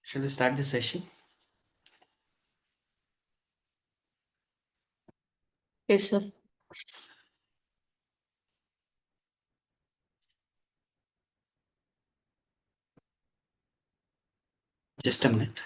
Shall we start the session? Yes, sir. Just a minute.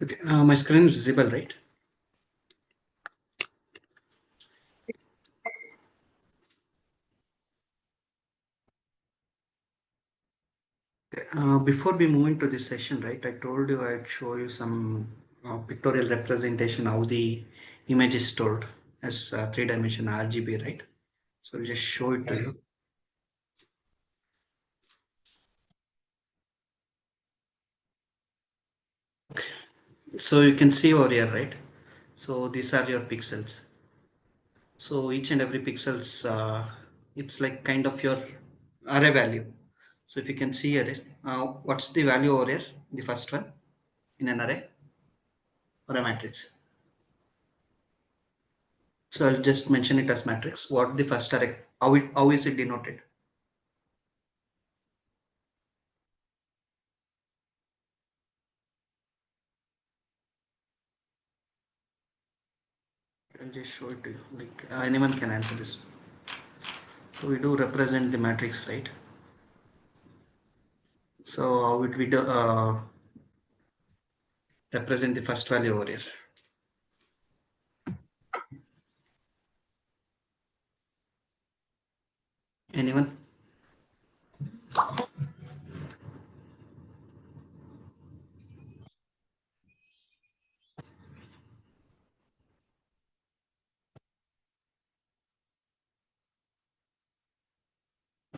Okay, my screen is visible, right? Okay, before we move into this session, right, I told you I'd show you some pictorial representation how the image is stored as three-dimension RGB, right? So I'll just show it to Yes. you. So you can see over here, right? So these are your pixels. So each and every pixels, it's like kind of your array value. So if you can see here, what's the value over here? The first one in an array or a matrix. So I'll just mention it as matrix. What the first array? How is it denoted? I'll just show it to you. Like anyone can answer this. So we do represent the matrix, right? So how would we do, represent the first value over here? Anyone?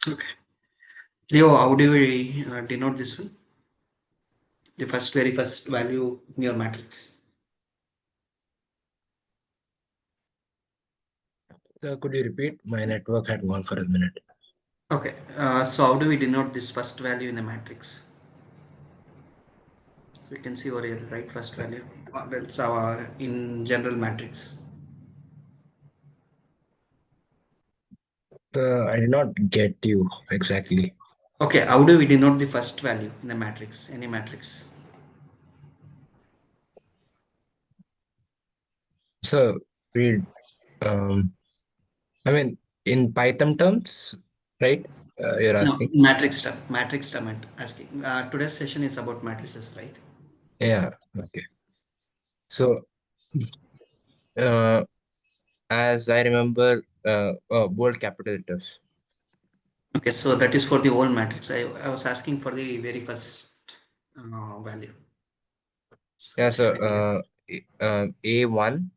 Okay. Leo, how do we denote this one? The very first value in your matrix. Could you repeat? My network had gone for a minute. Okay. So how do we denote this first value in a matrix? So you can see over here, right? First value. That's our in general matrix. I did not get you exactly. Okay. How do we denote the first value in a matrix? Any matrix. So we, um, I mean, in Python terms, right? You're No, asking. matrix term. Matrix term. I'm asking. Today's session is about matrices, right? Yeah. Okay. So, uh, as I remember, bold capital letters. Okay. So that is for the whole matrix. I was asking for the very first value. So Yeah. should So, I do that? A1.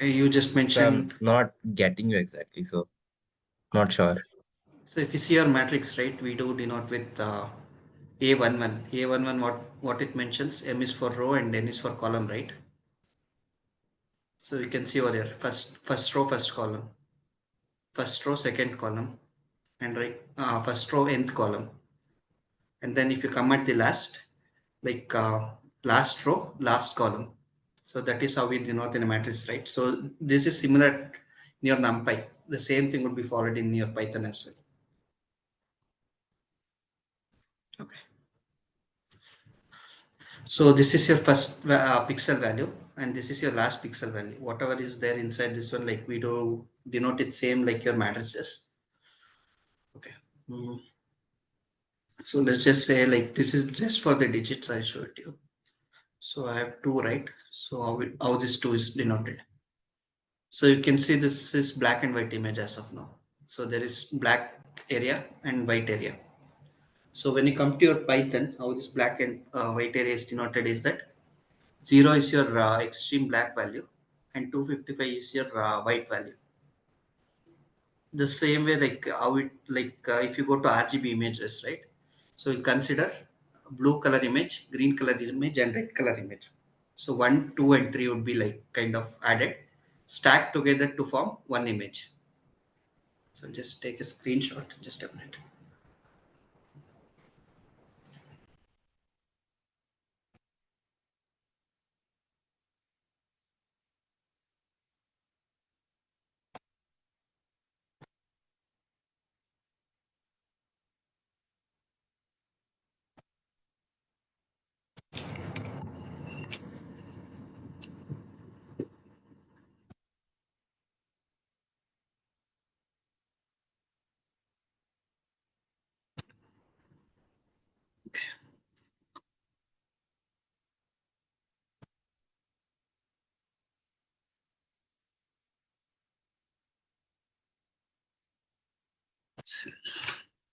You just So I'm mentioned. not getting you exactly. So not sure. So if you see our matrix, right, we do denote with A11. A11, what it mentions, M is for row and N is for column, right? So you can see over here, first row, first column, first row, second column, and right, first row, nth column. And then if you come at the last, like last row, last column. So that is how we denote in a matrix, right? So this is similar in your NumPy. The same thing would be followed in your Python as well. Okay. So this is your first pixel value, and this is your last pixel value. Whatever is there inside this one, like we do denote it same like your matrices. Okay. Mm. So let's just say like this is just for the digits I showed you. So I have two, right? So how this two is denoted. So you can see this is black and white image as of now. So there is black area and white area. So when you come to your Python, how this black and white area is denoted is that 0 is your extreme black value and 255 is your white value. The same way, like how it, like if you go to RGB images, right? So you consider blue color image, green color image, and red color image. So 1, 2, and 3 would be like kind of added, stacked together to form one image. So just take a screenshot, just a minute.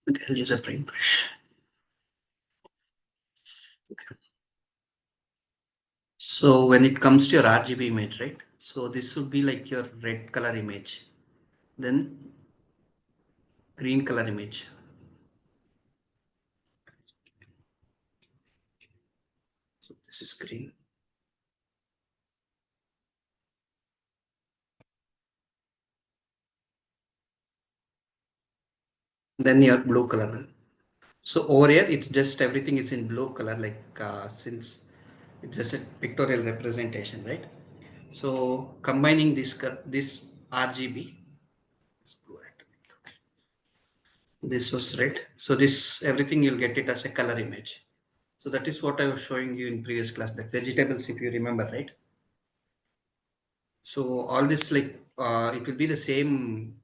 Okay, I'll use a paintbrush. Okay. So when it comes to your RGB image, right? So this would be like your red color image, then green color image. So this is green. Then your blue color one. So over here, it's just everything is in blue color, like since it's just a pictorial representation, right? So combining this RGB, this was red. So this everything you'll get it as a color image. So that is what I was showing you in previous class. That vegetables, if you remember, right? So all this like it will be the same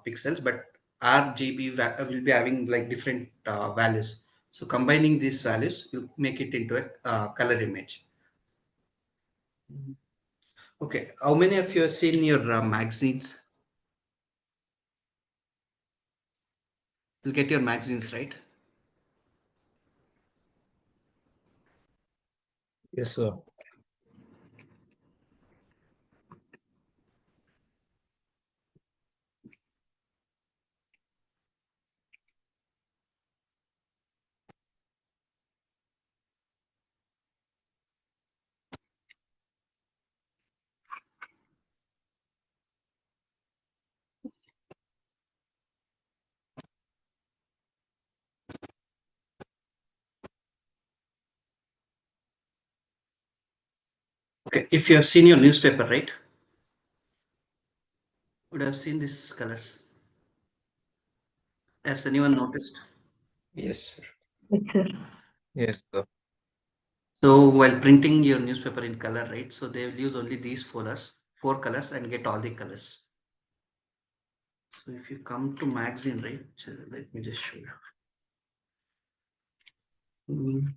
pixels, but RGB will be having like different values. So combining these values will make it into a color image. Okay, how many of you have seen your magazines? You'll get your magazines, right? Yes, sir. Okay, if you have seen your newspaper, right, would have seen these colors. Has anyone noticed? Yes, sir. Yes, sir. So while printing your newspaper in color, right? So they will use only these four colors, and get all the colors. So if you come to magazine, right? So let me just show you. Mm,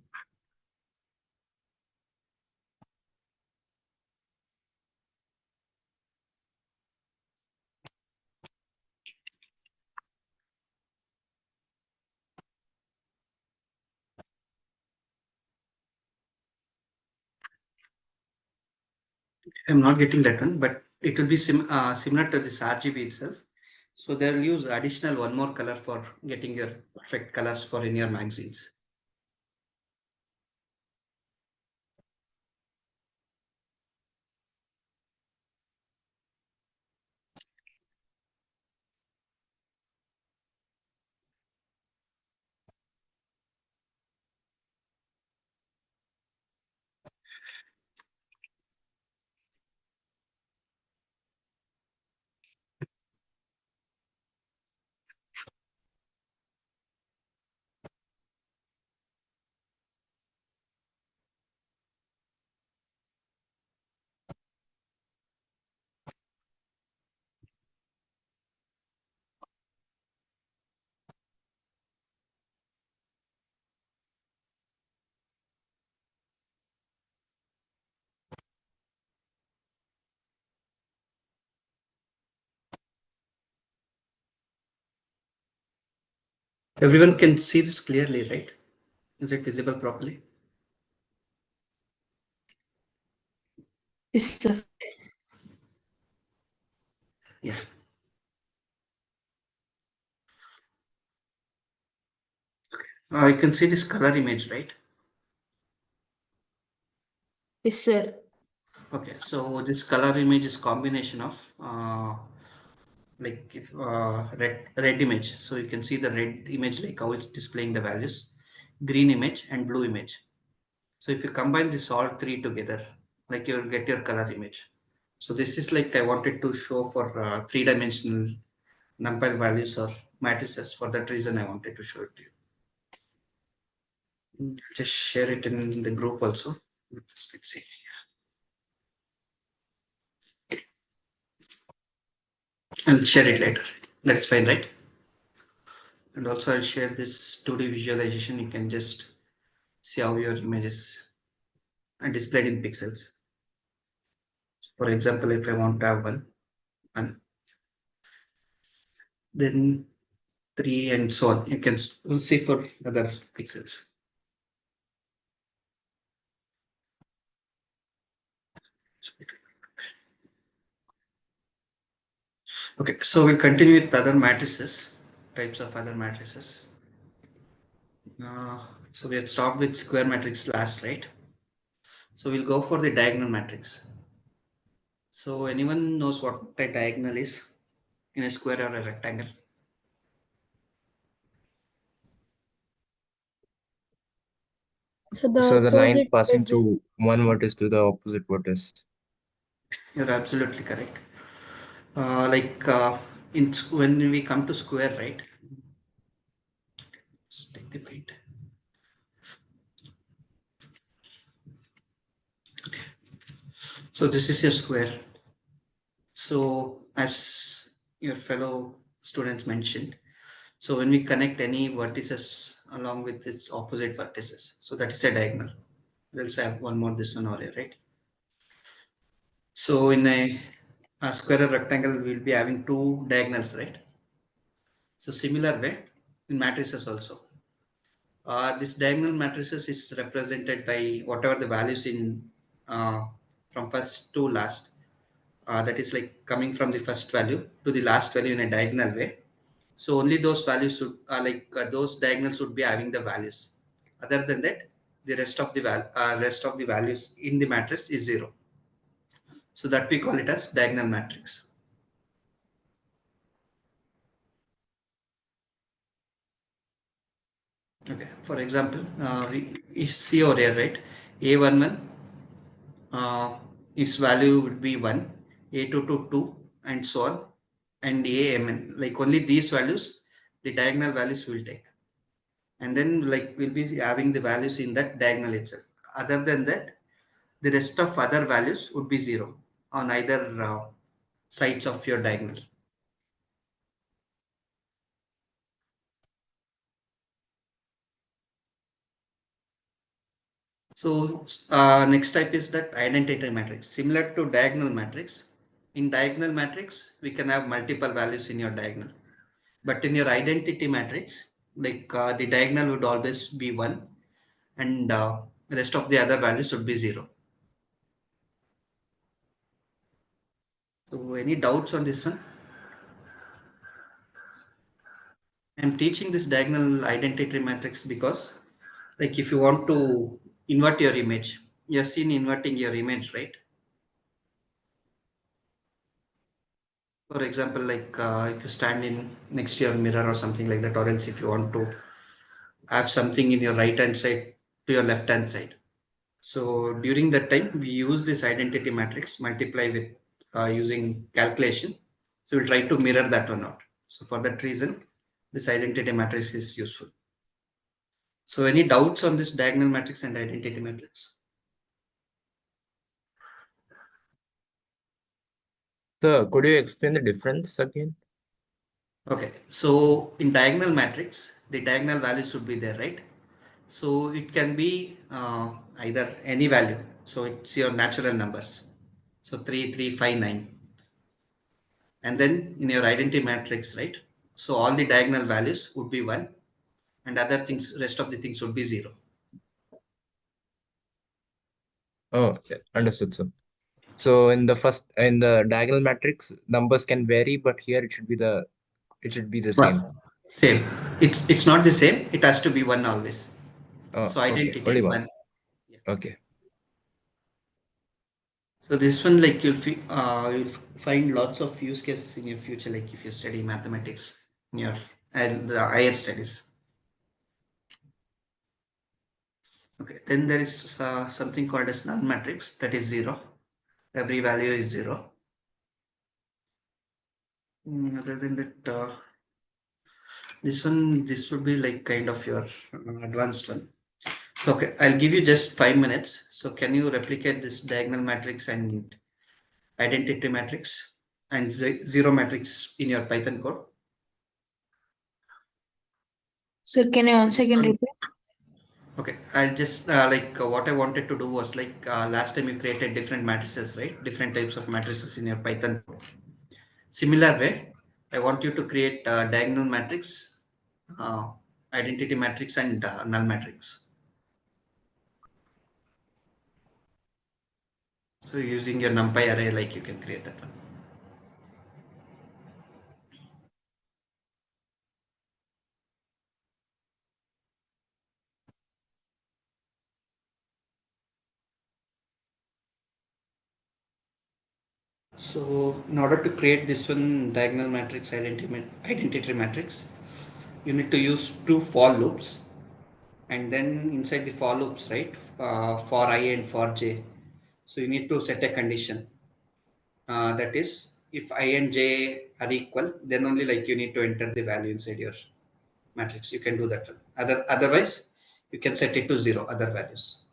I'm not getting that one, but it will be similar to this RGB itself. So they'll use additional one more color for getting your perfect colors for in your magazines. Everyone can see this clearly, right? Is it visible properly? Yes, sir. Yeah. You can see this color image, right? Yes, sir. Okay, so this color image is combination of like if red image. So you can see the red image like how it's displaying the values, green image and blue image. So if you combine this all three together, like you'll get your color image. So this is like I wanted to show for three-dimensional numpy values or matrices. For that reason, I wanted to show it to you. Just share it in the group also. Let's see. I'll share it later. That's fine, right? And also I'll share this 2D visualization. You can just see how your images are displayed in pixels. For example, if I want to have one, then three and so on. You can see for other pixels. Okay, so we'll continue with other matrices, types of other matrices. So we had stopped with square matrix last, right? So we'll go for the diagonal matrix. So anyone knows what a diagonal is in a square or a rectangle? So the So the line opposite passing vertex. through one vertex to the opposite vertex. You're absolutely correct. Like when we come to square, right? Let's take the paint. So this is your square. So as your fellow students mentioned, so when we connect any vertices along with its opposite vertices, so that is a diagonal. We'll have one more this one over here, right? So in a square or rectangle, we'll be having two diagonals, right? So similar way in matrices also. This diagonal matrices is represented by whatever the values in uh, from first to last. That is like coming from the first value to the last value in a diagonal way. So only those values should those diagonals should be having the values. Other than that, the rest of the values in the matrix is zero. So that we call it as diagonal matrix. Okay. For example, we see over here, right? A11 its value would be 1, A2 to 2, and so on, and AMN. Like only these values, the diagonal values will take. And then like we'll be having the values in that diagonal itself. Other than that, the rest of other values would be 0 on either sides of your diagonal. So next type is that identity matrix. Similar to diagonal matrix, in diagonal matrix, we can have multiple values in your diagonal. But in your identity matrix, like the diagonal would always be 1 and the rest of the other values would be 0. So any doubts on this one? I'm teaching this diagonal identity matrix because like if you want to invert your image, you have seen inverting your image, right? For example, like if you stand in next to your mirror or something like that, or else if you want to have something in your right hand side to your left hand side. So during that time, we use this identity matrix, multiply with using calculation. So we'll try to mirror that one out. So for that reason, this identity matrix is useful. So any doubts on this diagonal matrix and identity matrix? So could you explain the difference again? Okay, so in diagonal matrix, the diagonal value should be there, right? So it can be either any value. So it's your natural numbers. So 3, 3, 5, 9. And then in your identity matrix, right? So all the diagonal values would be 1 and other things, rest of the things would be 0. Oh, yeah, understood, sir. So in the diagonal matrix, numbers can vary, but here it should be the It should be the What? same. Same. It's not the same. It has to be one always. Oh, So okay. Only identity one. one. Yeah. Okay. So this one, like you'll find lots of use cases in your future, like if you study mathematics in your the higher studies. Okay. Then there is something called as null matrix, that is zero. Every value is zero. Other than that, this would be like kind of your advanced one. So okay, I'll give you just 5 minutes. So can you replicate this diagonal matrix and identity matrix and zero matrix in your Python code? Sir, can you So once this again one, repeat? okay. I'll just what I wanted to do was like last time you created different matrices, right? Different types of matrices in your Python code. Similar way, I want you to create diagonal matrix, uh, identity matrix, and null matrix. So using your NumPy array, like you can create that one. So in order to create this one diagonal matrix identity matrix, you need to use two for loops, and then inside the for loops, right? For I and for j. So you need to set a condition. That is, if I and j are equal, then only like you need to enter the value inside your matrix. You can do that one. Otherwise, you can set it to zero. Other values.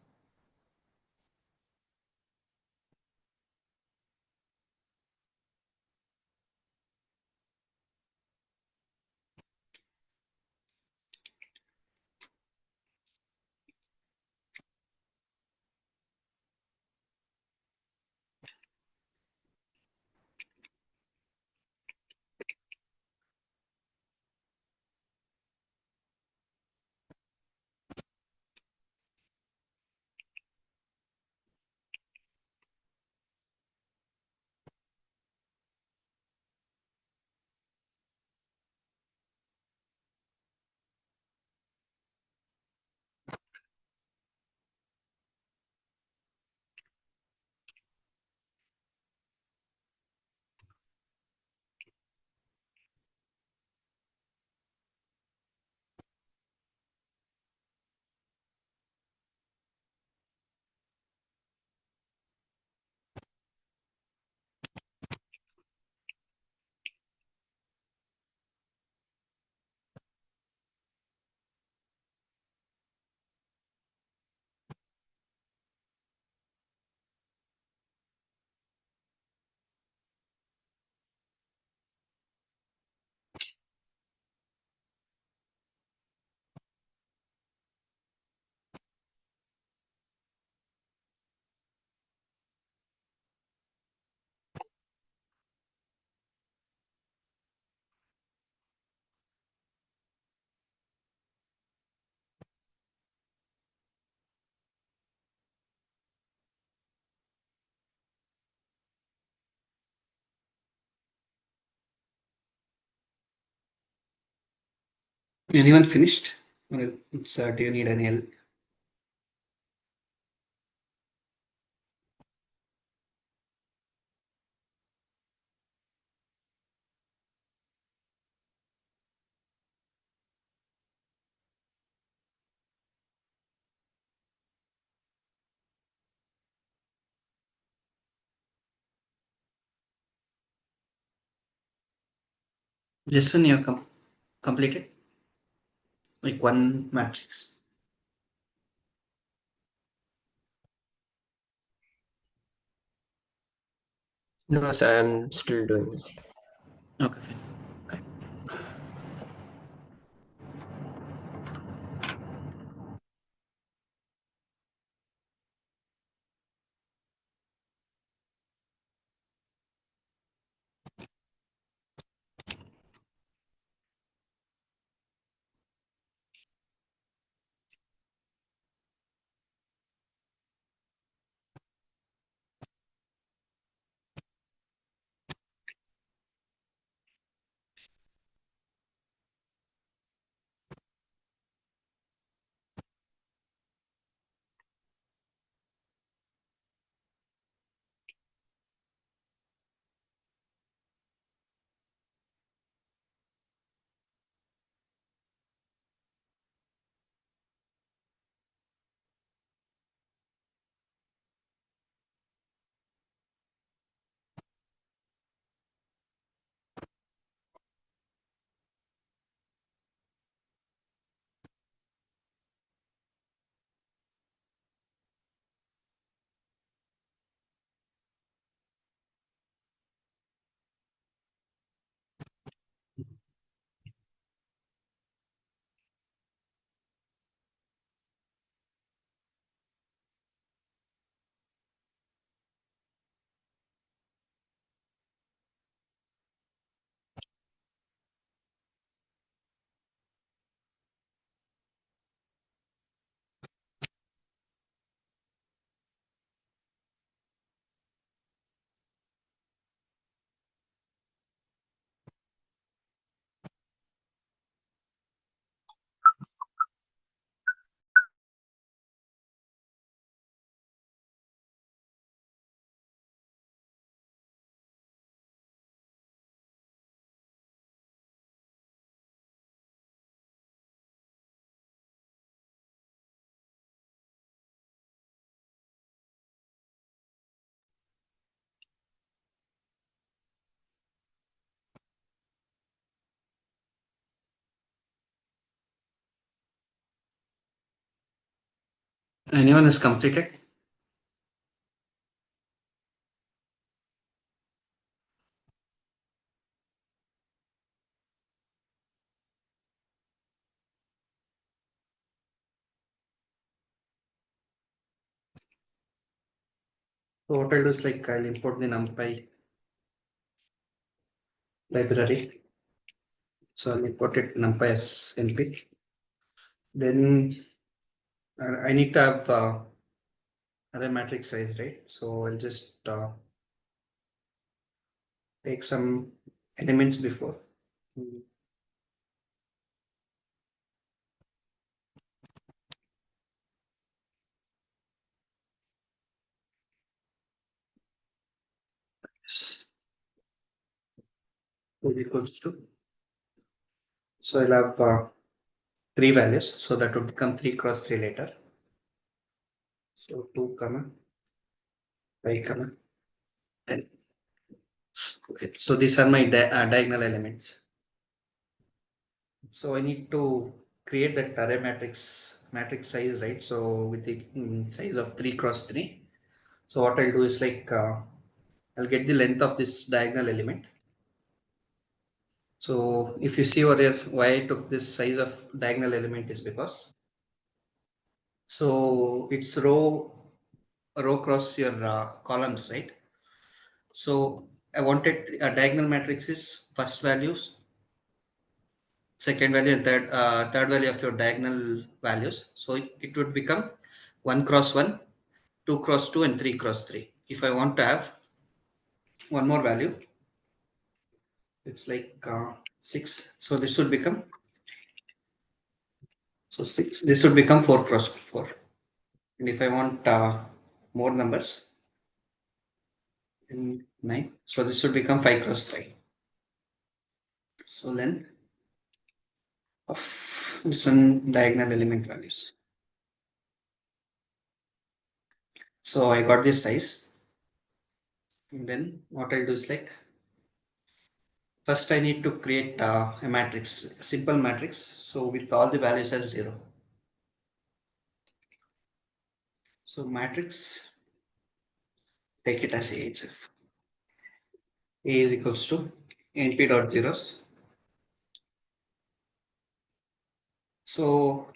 Anyone finished? Well, do you need any help? Just when you're completed, like one matrix. No, sir, I'm still doing it. Okay, fine. Anyone has completed? So what I'll do is like I'll import the NumPy library. So I'll import it NumPy as NP. Then I need to have array matrix size, right? So I'll just take some elements before. Yes. Equals to. So I'll have three values. So that would become 3 cross 3 later. So 2 comma 5 comma 10. Okay. So these are my diagonal elements. So I need to create that array matrix size, right? So with the size of 3 cross 3. So what I'll do is like I'll get the length of this diagonal element. So if you see over here, why I took this size of diagonal element is because so it's row cross your columns, right? So I wanted a diagonal matrix is first values, second value, and third value of your diagonal values. So it would become 1 cross 1, 2 cross 2, and 3 cross 3. If I want to have one more value, it's like 6. So this would become 6. This would become 4 cross 4. And if I want more numbers, in 9, so this should become 5 cross 5. So then of this one diagonal element values. So I got this size. And then what I'll do is like first I need to create a matrix, a simple matrix. So with all the values as 0. So matrix, take it as A itself. A is equals to np dot zeros. So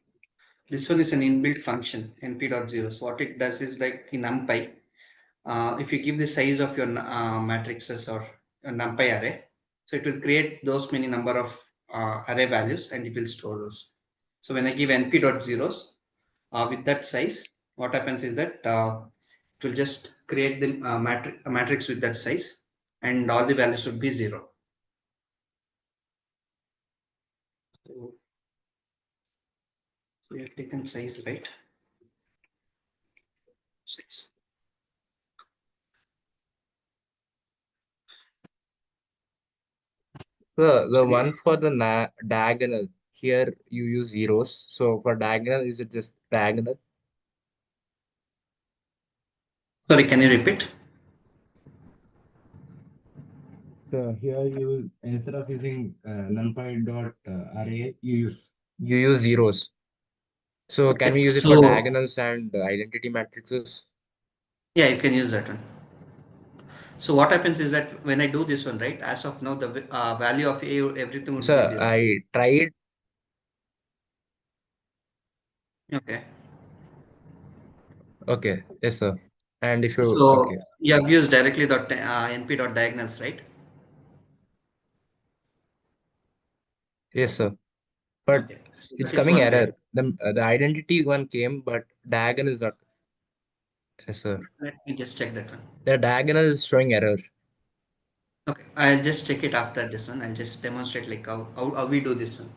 this one is an inbuilt function np dot zeros. What it does is like in NumPy, if you give the size of your matrices or a NumPy array, so it will create those many number of array values and it will store those. So when I give np dot zeros with that size, what happens is that it will just create the a matrix with that size and all the values should be 0. So, so we have taken size, right? 6. The So one for the diagonal, here you use zeros. So for diagonal, is it just diagonal? sorry, can you repeat? So here you, instead of using numpy dot array, you use zeros. So can Okay, we use it for so diagonals and identity matrices? yeah, you can use that one. So what happens is that when I do this one, right, as of now, the value of A, everything would be So 0. I tried. Okay. Okay, yes, sir. And if you, So okay, you have used directly np dot diagonals, right? yes, sir. But Okay. So it's that is coming one way. error. The identity one came, but diagonal is not. Yes, sir. Let me just check that one. The diagonal is showing error. Okay. I'll just check it after this one. I'll just demonstrate like how we do this one.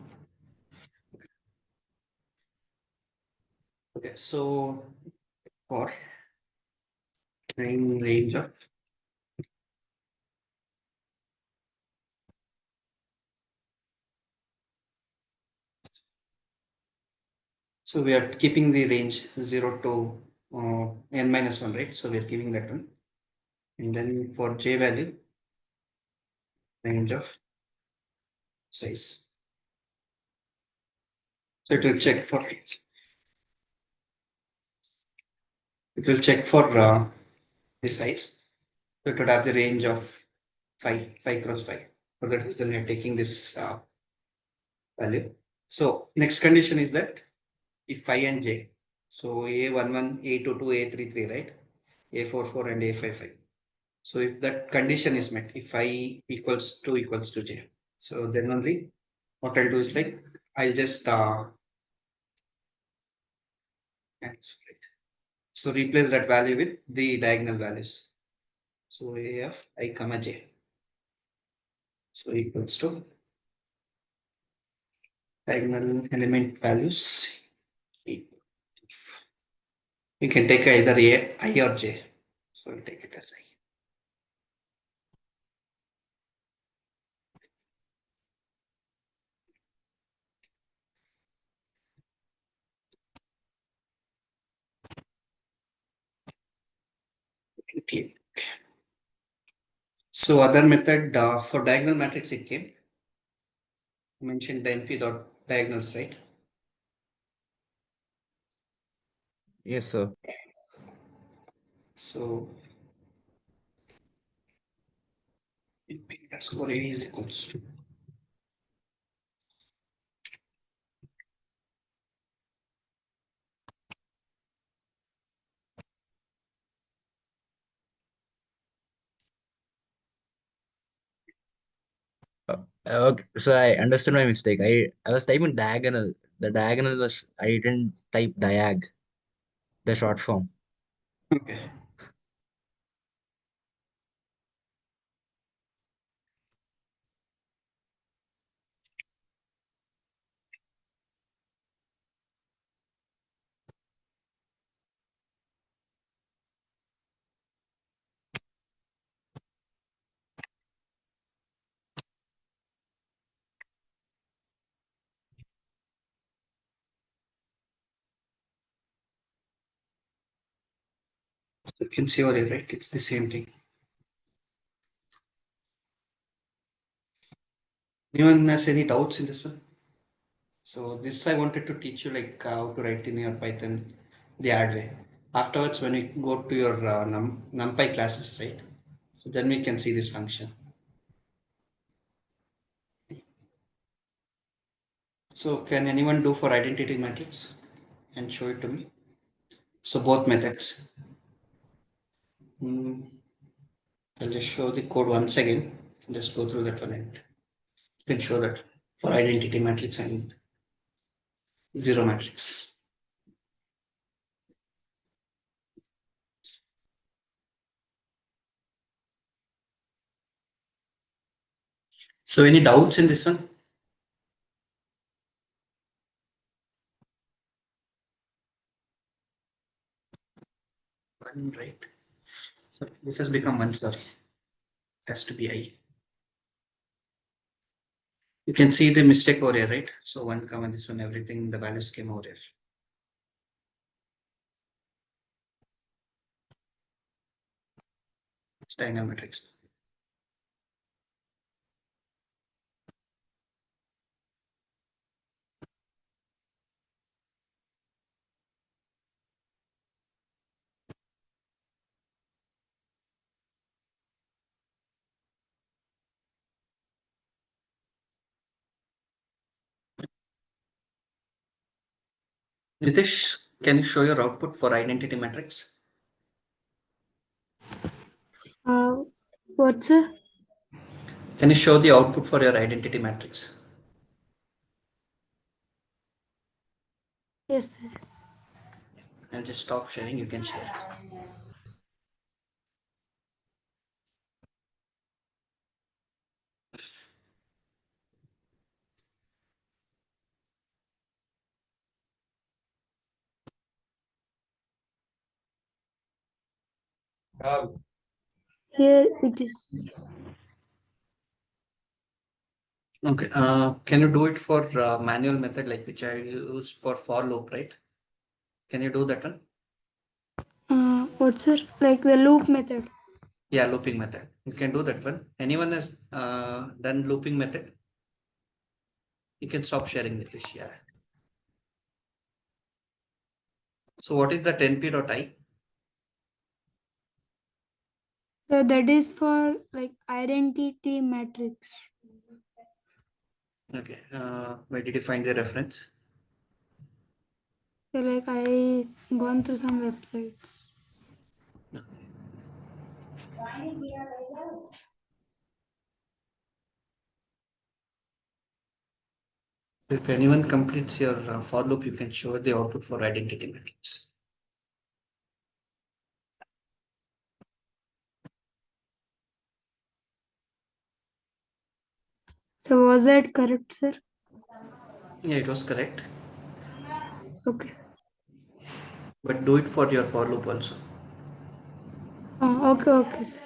Okay. So for range of so we are keeping the range 0 to n minus 1, right? So we are giving that one. And then for j value, range of size. So it will check for It will check for this size. So it would have the range of 5 cross 5. For that reason, we are taking this value. So next condition is that if I and j, so A11, A22, A33, right? A44 and A55. So if that condition is met, if I equals to j, so then only what I'll do is like I'll just so replace that value with the diagonal values. So A of I comma j, so equals to diagonal element values. You can take either A, I or j. So I'll take it as I. Okay. So other method for diagonal matrix it came. I mentioned the NP dot diagonals, right? Yes, sir. So NP underscore A is equals to Okay, so I understood my mistake. I was typing diagonal. The diagonal was I didn't type diag, the short form. okay. So you can see over here, right? It's the same thing. Anyone has any doubts in this one? So this I wanted to teach you like how to write in your Python the hard way. Afterwards, when we go to your NumPy classes, right? So then we can see this function. So can anyone do for identity matrix and show it to me? So both methods. I'll just show the code once again. Just go through that one and you can show that for identity matrix and zero matrix. So any doubts in this one? One, right? So this has become one, sorry. It has to be I. You can see the mistake over here, right? So one comma this one, everything, the values came over here. It's diagonal matrix. Nitish, can you show your output for identity matrix? Uh, what's sir? Can you show the output for your identity matrix? Yes, sir. I'll just stop sharing, you can share. Here it is. Okay, can you do it for manual method like which I use for loop, right? Can you do that one? What's sir? Like the loop method. Yeah, looping method. You can do that one. Anyone has done looping method? You can stop sharing Nitish, yeah. So what is the 10p.i? So that is for like identity matrix. Okay. Where did you find the reference? So like I gone through some websites. No. If anyone completes your for loop, you can show the output for identity matrix. So was that correct, sir? Yeah, it was correct. Okay. But do it for your for loop also. Oh, okay, okay, sir.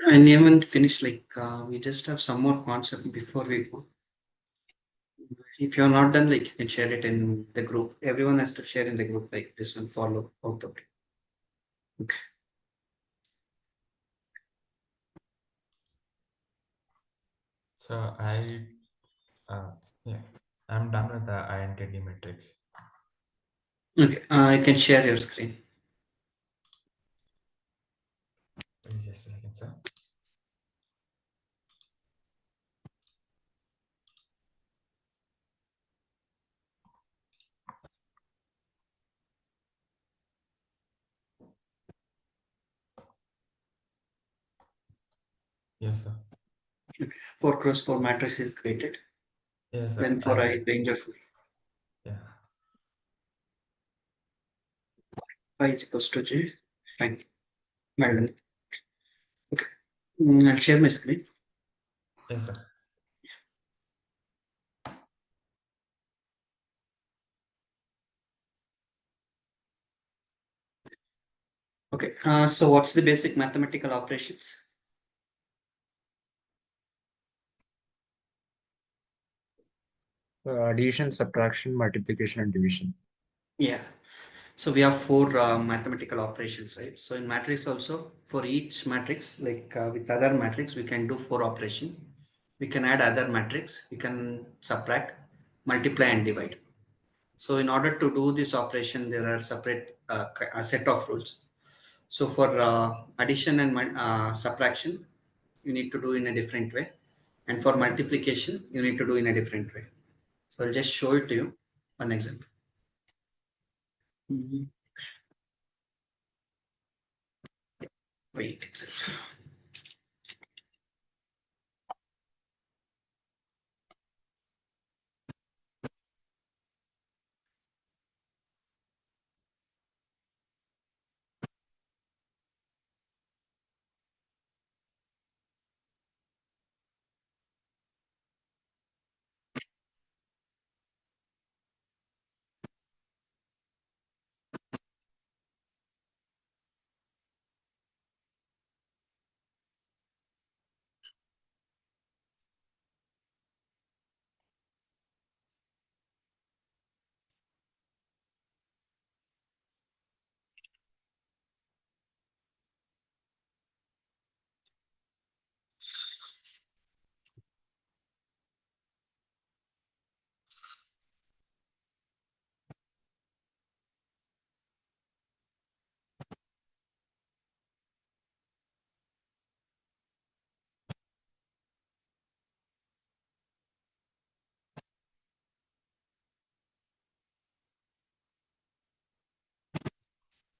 I haven't finished. We just have some more concept before we go. If you're not done, you can share it in the group. Everyone has to share in the group. Like this one, follow output. Okay. So uh, yeah, I'm done with the identity matrix. Okay. You can share your screen. Just a second, sir. Yes, sir. Okay. 4 cross 4 matrix is created. Yes, sir. Then for a range of Yeah. y is equals to j. Fine. Well done. Okay. I'll share my screen. Yes, sir. Okay. So what's the basic mathematical operations? Addition, subtraction, multiplication, and division. Yeah. So we have 4 mathematical operations, right? So in matrix also, for each matrix, with other matrix, we can do 4 operation. We can add other matrix. We can subtract, multiply, and divide. So in order to do this operation, there are separate a set of rules. So for addition and subtraction, you need to do in a different way, and for multiplication, you need to do in a different way. So I'll just show it to you. One example. Mhm. Wait itself.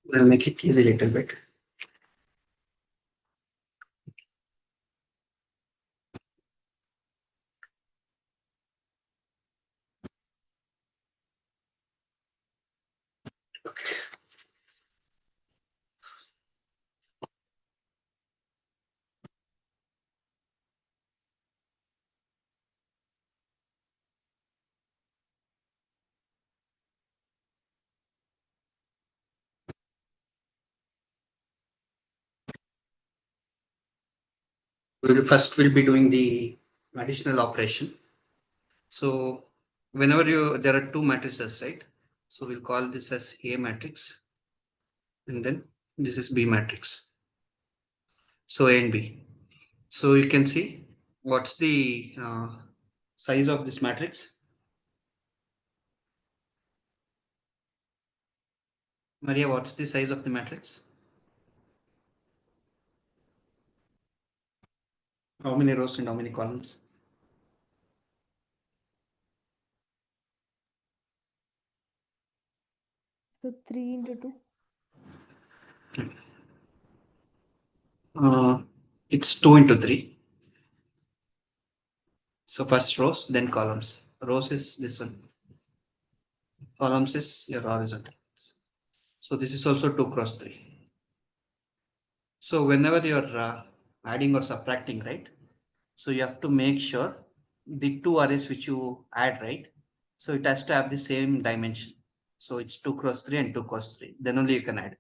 We'll make it easy a little bit. Okay. We'll be doing the additional operation. So whenever there are two matrices, right? So we'll call this as A matrix, and then this is B matrix. So A and B. So you can see what's the size of this matrix. Maria, what's the size of the matrix? How many rows and how many columns? So 3 into 2. It's 2 into 3. So first rows, then columns. Rows is this one. Columns is your horizontal. So this is also 2 cross 3. So whenever you're adding or subtracting, right? So you have to make sure the two arrays which you add, right? So it has to have the same dimension. So it's 2 cross 3 and 2 cross 3. Then only you can add.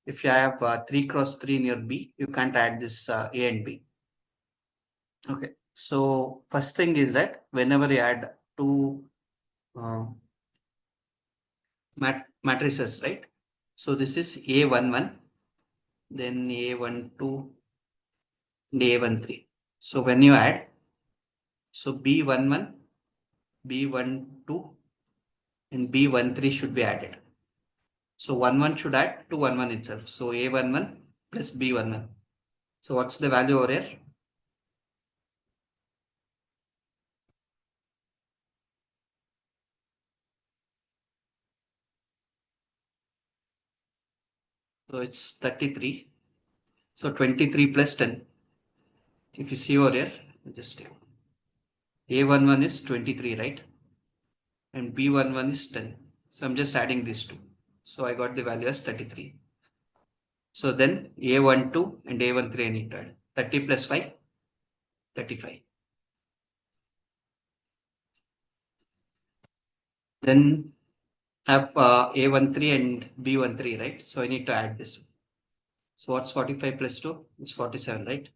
If you have 3 cross 3 in your B, you can't add this A and B. Okay. So first thing is that whenever you add two uh, matrices, right? So this is A11, then A12, and A13. So when you add, so B11, B12, and B13 should be added. So 11 should add to 11 itself. So A11 plus B11. So what's the value over here? So it's 33. So 23 plus 10. If you see over here, just A11 is 23, right? And B11 is 10. So I'm just adding these two. So I got the value as 33. So then A12 and A13 I need to add. 30 plus 5, 35. Then have A13 and B13, right? So I need to add this. So what's 45 plus 2? It's 47, right?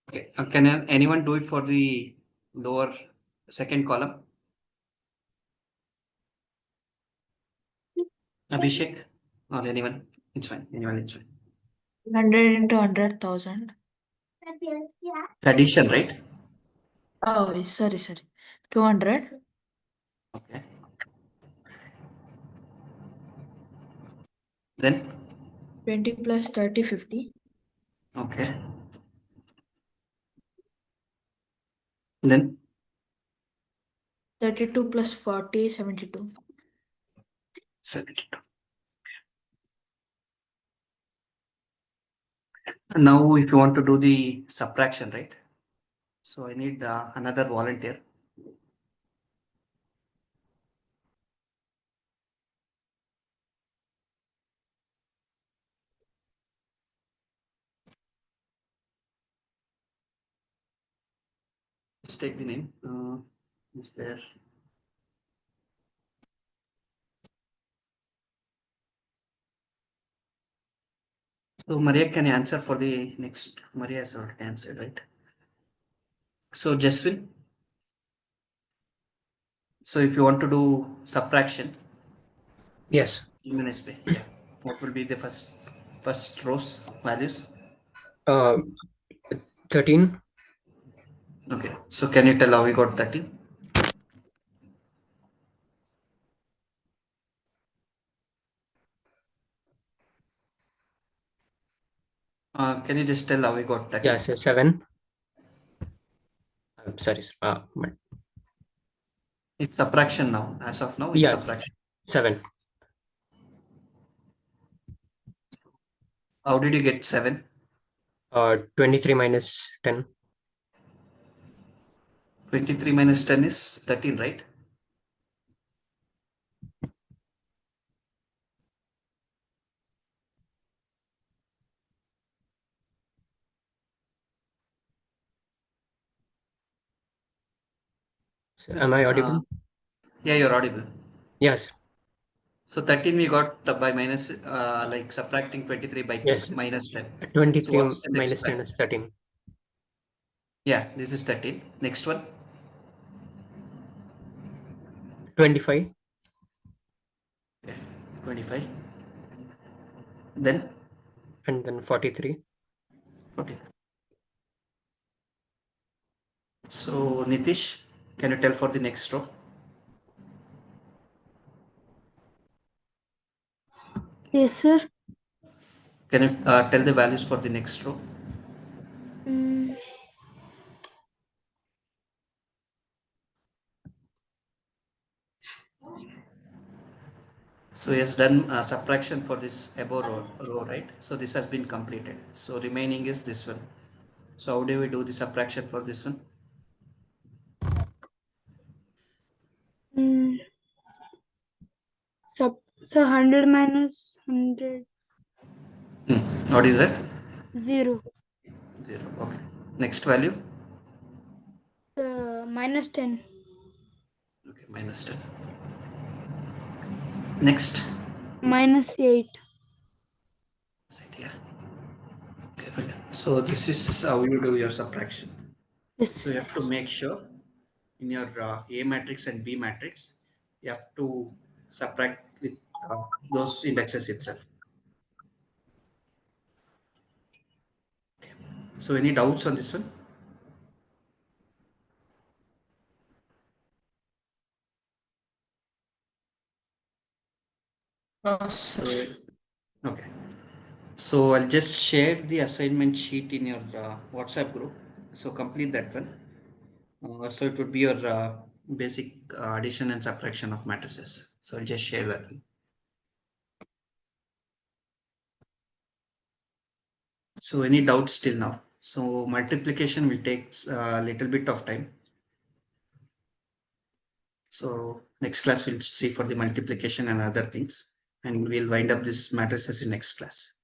Okay. Can anyone do it for the lower second column? Abhishek or anyone? It's fine. Anyone, it's fine. 100 into 100,000. It's addition, right? Oh, sorry. 200. Okay. Then 20 plus 30, 50. okay. Then 32 plus 40, 72. 72. And now if you want to do the subtraction, right? So I need another volunteer. Just take the name. Is there? So Maria, can you answer for the next? Maria has already answered, right? So Jaswin. So if you want to do subtraction, Yes. yeah. What will be the first rows values? 13. Okay. So can you tell how we got 13? Can you just tell how we got 13? Yes, 7. Sorry. But It's subtraction now. As of now, it's yes, subtraction. 7. How did you get 7? 23 minus 10. 23 minus 10 is 13, right? So am I audible? Yeah, you're audible. Yes. So 13 we got by minus, like subtracting 23 by Yes. minus 10. So 23 what's the next minus 10 one? is 13. Yeah, this is 13. Next one. 25. Okay, 25. Then And then 43. 14. So Nitish, can you tell for the next row? Yes, sir. Can you tell the values for the next row? Mm, So he has done subtraction for this above row, right? So this has been completed. So remaining is this one. So how do we do the subtraction for this one? mm, so 100 minus 100, What is that? 0. 0. Okay. Next value? Minus 10. Okay, minus 10. Next. Minus 8. Yeah. Okay, right. So this is how you do your subtraction. Yes. So you have to make sure in your A matrix and B matrix, you have to subtract with those indexes itself. So any doubts on this one? No, So sir. okay. So I'll just share the assignment sheet in your WhatsApp group. So complete that one. So it would be your basic addition and subtraction of matrices. So I'll just share that one. So any doubts till now? So multiplication will take a little bit of time. So next class we'll see for the multiplication and other things, and we'll wind up this matrices in next class.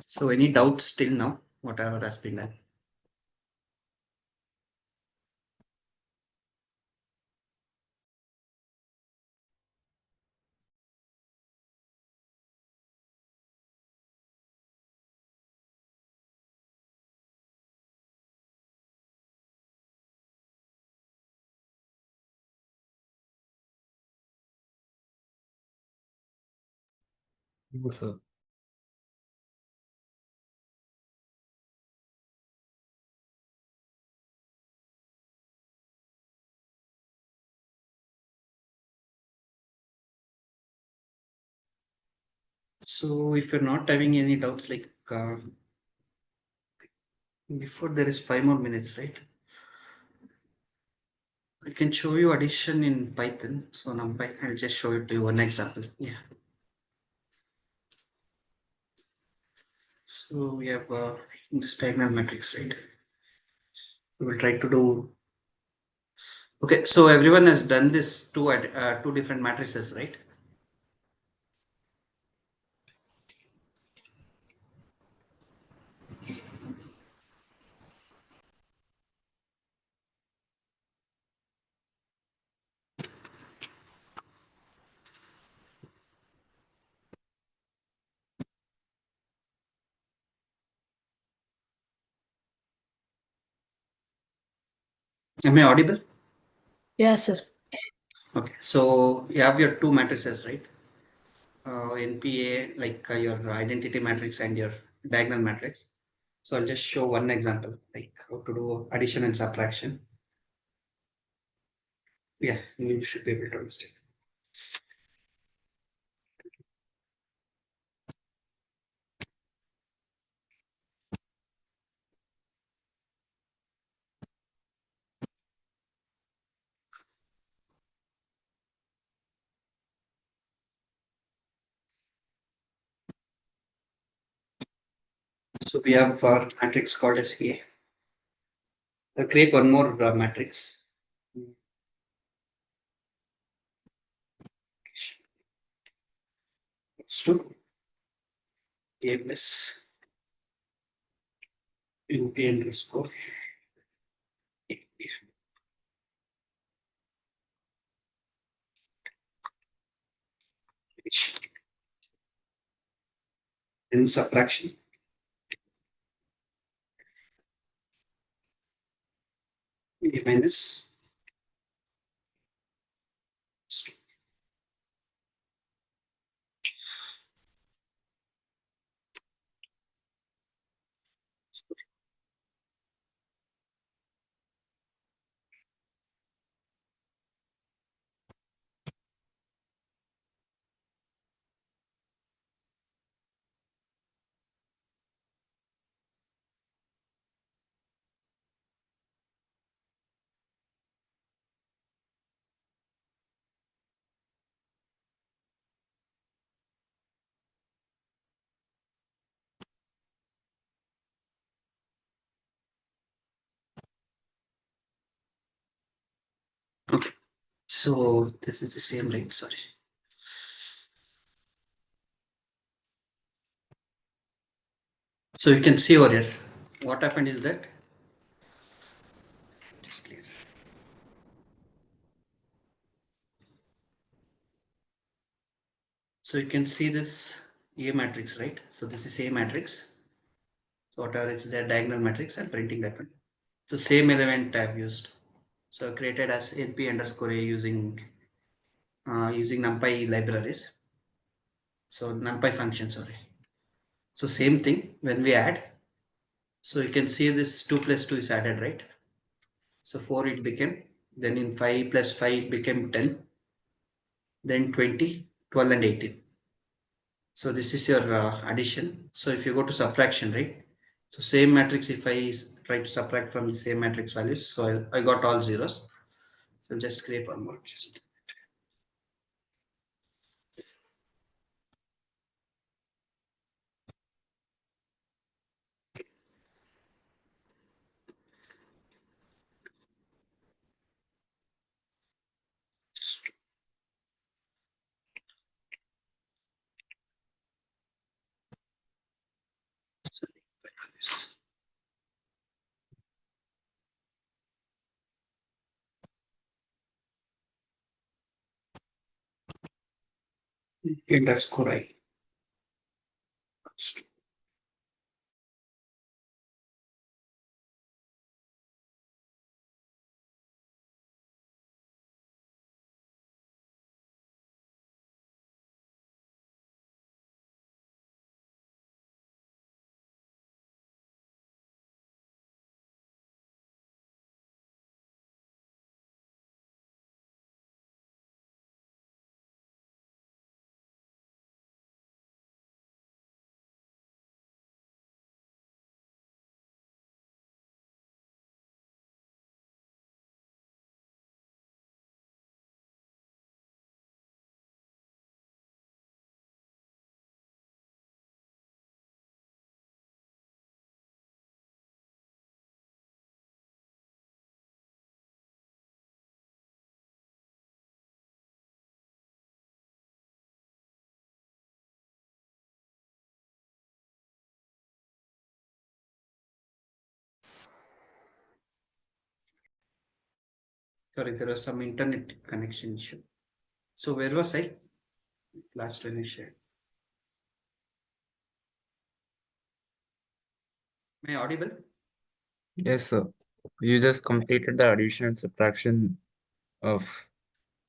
So any doubts till now? Whatever has been done. Good, sir. So if you're not having any doubts, like before there is 5 more minutes, right? I can show you addition in Python. So NumPy, I'll just show it to you one example. Yeah. So we have this diagonal matrix, right? We will try to do. Okay, so everyone has done this two different matrices, right? Am I audible? Yeah, sir. Okay, so you have your two matrices, right? NPA, like your identity matrix and your diagonal matrix. So I'll just show one example, like how to do addition and subtraction. Yeah, you should be able to understand. So we have our matrix called as A. I'll create one more matrix. It's to A plus NP underscore A. In subtraction, A minus okay. So this is the same, right? Sorry. So you can see over here, what happened is that, just clear. So you can see this A matrix, right? So this is A matrix. So whatever is the diagonal matrix, I'm printing that one. So same element I've used. So I created as np underscore A using NumPy libraries. So NumPy function, sorry. So same thing when we add. So you can see this 2 plus 2 is added, right? So 4 it became, then in 5 plus 5 it became 10, then 20, 12 and 18. So this is your addition. So if you go to subtraction, right? So same matrix, if I try to subtract from the same matrix values, so I got all zeros. So just create one more. Just underscore I. Sorry, there was some internet connection issue. So where was I? Last when I shared. Am I audible? Yes, sir. You just completed the addition and subtraction of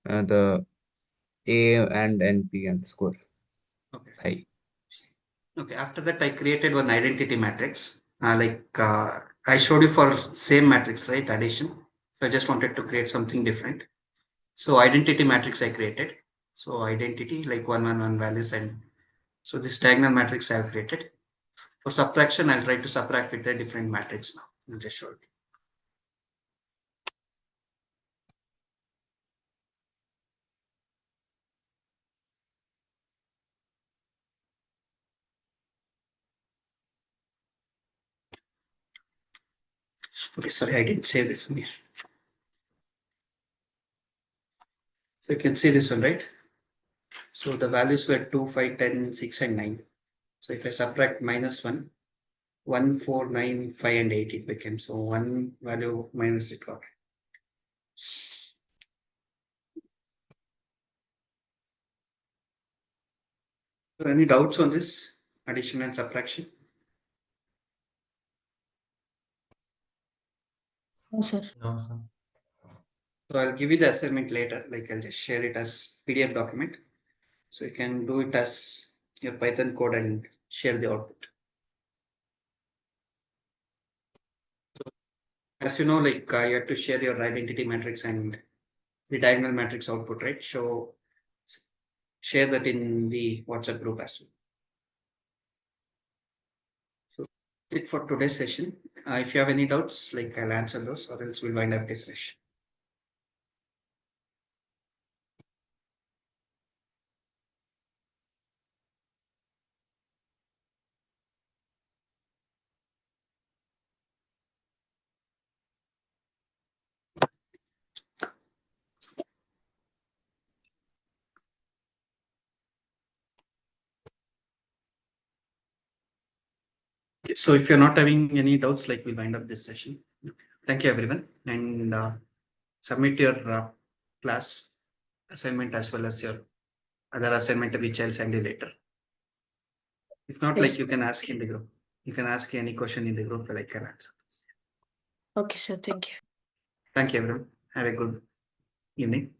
the A and NP and score. Okay. I. Okay. After that, I created one identity matrix. I showed you for same matrix, right? Addition. So I just wanted to create something different. So identity matrix I created. So identity like 111 values, and so this diagonal matrix I have created. For subtraction, I'll try to subtract with a different matrix now. I'll just show it. Okay, sorry, I didn't save this one here. So you can see this one, right? So the values were 2, 5, 10, 6, and 9. So if I subtract minus 1, 1, 4, 9, 5, and 8, it became. So one value minus it got. So any doubts on this addition and subtraction? No, sir. No, sir. So I'll give you the assignment later, like I'll just share it as PDF document. So you can do it as your Python code and share the output. As you know, like you have to share your identity matrix and the diagonal matrix output, right? So share that in the WhatsApp group as well. So that's it for today's session. If you have any doubts, like I'll answer those, or else we'll wind up this session. Okay, so if you're not having any doubts, like we'll wind up this session. Thank you, everyone, and submit your class assignment as well as your other assignment which I'll send you later. If not, like Yes. you can ask in the group. You can ask any question in the group that I can answer. Okay, sir. Thank you. Thank you, everyone. Have a good evening.